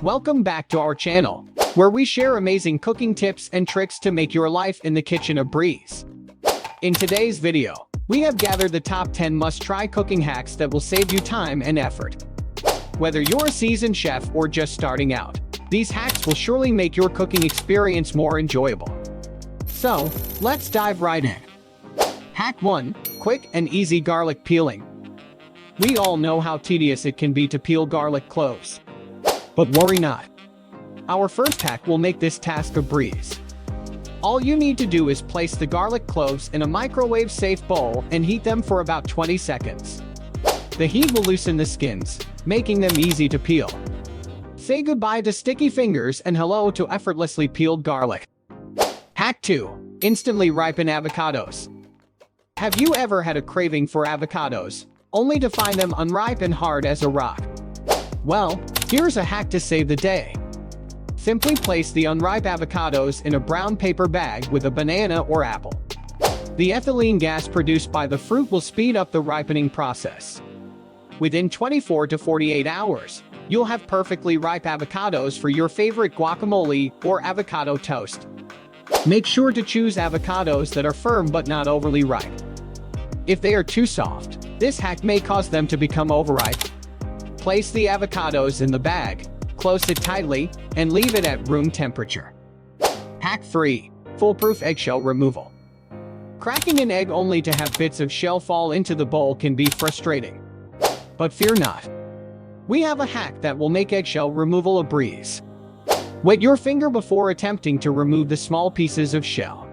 Welcome back to our channel, where we share amazing cooking tips and tricks to make your life in the kitchen a breeze. In today's video, we have gathered the top 10 must-try cooking hacks that will save you time and effort. Whether you're a seasoned chef or just starting out, these hacks will surely make your cooking experience more enjoyable. So, let's dive right in. Hack 1. Quick and easy garlic peeling. We all know how tedious it can be to peel garlic cloves. But worry not. Our first hack will make this task a breeze. All you need to do is place the garlic cloves in a microwave-safe bowl and heat them for about 20 seconds. The heat will loosen the skins, making them easy to peel. Say goodbye to sticky fingers and hello to effortlessly peeled garlic. Hack 2. Instantly ripen avocados. Have you ever had a craving for avocados, only to find them unripe and hard as a rock? Well, here's a hack to save the day. Simply place the unripe avocados in a brown paper bag with a banana or apple. The ethylene gas produced by the fruit will speed up the ripening process. Within 24 to 48 hours, you'll have perfectly ripe avocados for your favorite guacamole or avocado toast. Make sure to choose avocados that are firm but not overly ripe. If they are too soft, this hack may cause them to become overripe. Place the avocados in the bag, close it tightly, and leave it at room temperature. Hack 3. Foolproof eggshell removal. Cracking an egg only to have bits of shell fall into the bowl can be frustrating. But fear not. We have a hack that will make eggshell removal a breeze. Wet your finger before attempting to remove the small pieces of shell.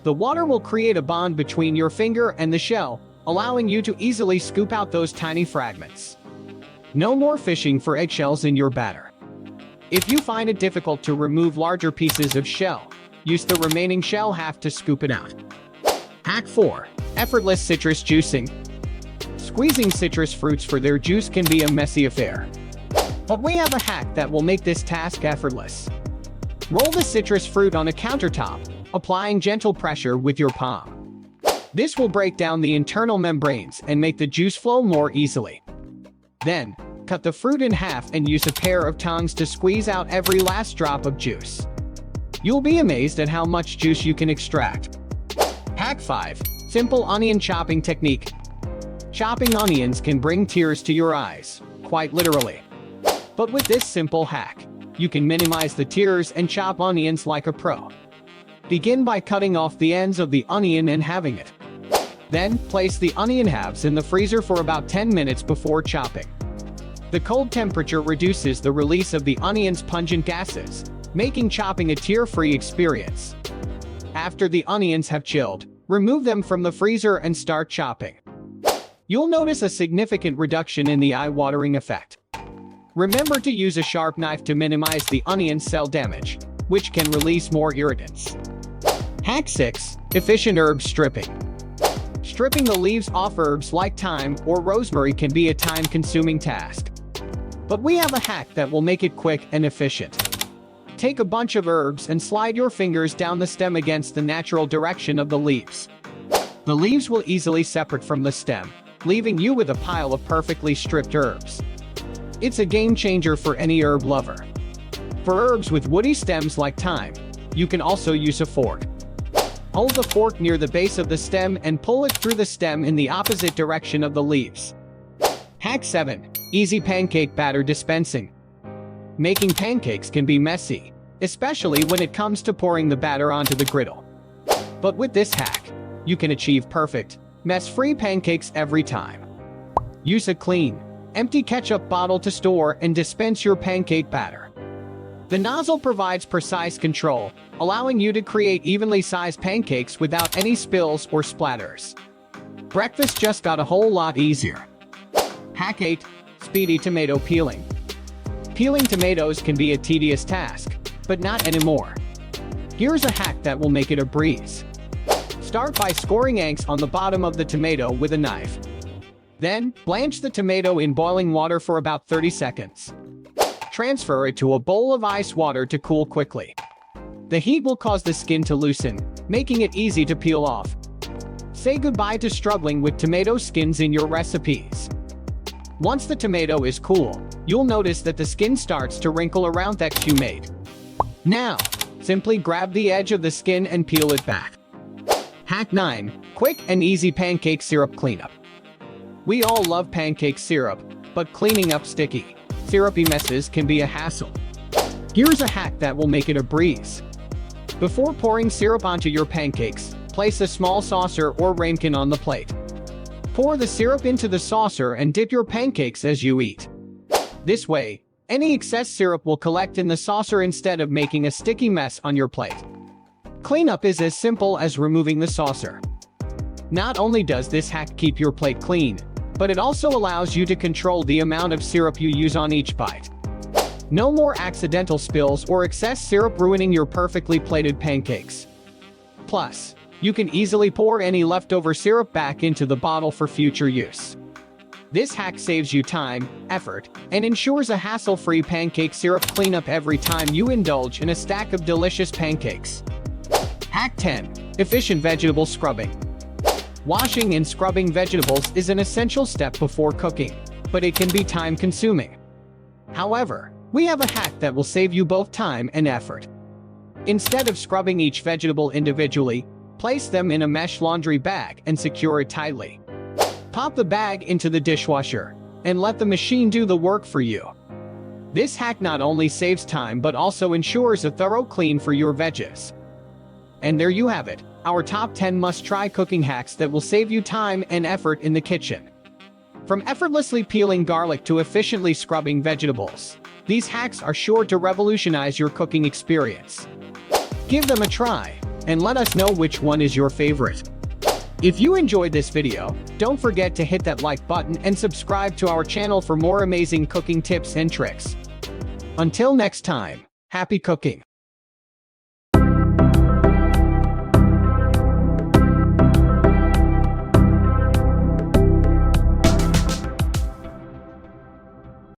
The water will create a bond between your finger and the shell, allowing you to easily scoop out those tiny fragments. No more fishing for eggshells in your batter. If you find it difficult to remove larger pieces of shell, use the remaining shell half to scoop it out. Hack 4. Effortless citrus juicing. Squeezing citrus fruits for their juice can be a messy affair. But we have a hack that will make this task effortless. Roll the citrus fruit on a countertop, applying gentle pressure with your palm. This will break down the internal membranes and make the juice flow more easily. Then, cut the fruit in half and use a pair of tongs to squeeze out every last drop of juice. You'll be amazed at how much juice you can extract. Hack 5. Simple onion chopping technique. Chopping onions can bring tears to your eyes, quite literally. But with this simple hack, you can minimize the tears and chop onions like a pro. Begin by cutting off the ends of the onion and halving it. Then, place the onion halves in the freezer for about 10 minutes before chopping. The cold temperature reduces the release of the onion's pungent gases, making chopping a tear-free experience. After the onions have chilled, remove them from the freezer and start chopping. You'll notice a significant reduction in the eye-watering effect. Remember to use a sharp knife to minimize the onion cell damage, which can release more irritants. Hack 6. Efficient herb stripping. Stripping the leaves off herbs like thyme or rosemary can be a time-consuming task. But we have a hack that will make it quick and efficient. Take a bunch of herbs and slide your fingers down the stem against the natural direction of the leaves. The leaves will easily separate from the stem, leaving you with a pile of perfectly stripped herbs. It's a game changer for any herb lover. For herbs with woody stems like thyme, you can also use a fork. Hold the fork near the base of the stem and pull it through the stem in the opposite direction of the leaves. Hack 7. Easy pancake batter dispensing. Making pancakes can be messy, especially when it comes to pouring the batter onto the griddle. But with this hack, you can achieve perfect, mess-free pancakes every time. Use a clean, empty ketchup bottle to store and dispense your pancake batter. The nozzle provides precise control, allowing you to create evenly sized pancakes without any spills or splatters. Breakfast just got a whole lot easier. Hack 8. Speedy tomato peeling. Peeling tomatoes can be a tedious task, but not anymore. Here's a hack that will make it a breeze. Start by scoring eggs on the bottom of the tomato with a knife. Then, blanch the tomato in boiling water for about 30 seconds. Transfer it to a bowl of ice water to cool quickly. The heat will cause the skin to loosen, making it easy to peel off. Say goodbye to struggling with tomato skins in your recipes. Once the tomato is cool, you'll notice that the skin starts to wrinkle around that you made. Now, simply grab the edge of the skin and peel it back. Hack 9. Quick and easy pancake syrup cleanup. We all love pancake syrup, but cleaning up sticky, syrupy messes can be a hassle. Here's a hack that will make it a breeze. Before pouring syrup onto your pancakes, place a small saucer or ramekin on the plate. Pour the syrup into the saucer and dip your pancakes as you eat. This way, any excess syrup will collect in the saucer instead of making a sticky mess on your plate. Cleanup is as simple as removing the saucer. Not only does this hack keep your plate clean, but it also allows you to control the amount of syrup you use on each bite. No more accidental spills or excess syrup ruining your perfectly plated pancakes. Plus, you can easily pour any leftover syrup back into the bottle for future use. This hack saves you time, effort, and ensures a hassle-free pancake syrup cleanup every time you indulge in a stack of delicious pancakes. Hack 10. Efficient vegetable scrubbing. Washing and scrubbing vegetables is an essential step before cooking, but it can be time-consuming. However, we have a hack that will save you both time and effort. Instead of scrubbing each vegetable individually, place them in a mesh laundry bag and secure it tightly. Pop the bag into the dishwasher and let the machine do the work for you. This hack not only saves time but also ensures a thorough clean for your veggies. And there you have it, our top 10 must-try cooking hacks that will save you time and effort in the kitchen. From effortlessly peeling garlic to efficiently scrubbing vegetables, these hacks are sure to revolutionize your cooking experience. Give them a try, and let us know which one is your favorite. If you enjoyed this video, don't forget to hit that like button and subscribe to our channel for more amazing cooking tips and tricks. Until next time, happy cooking!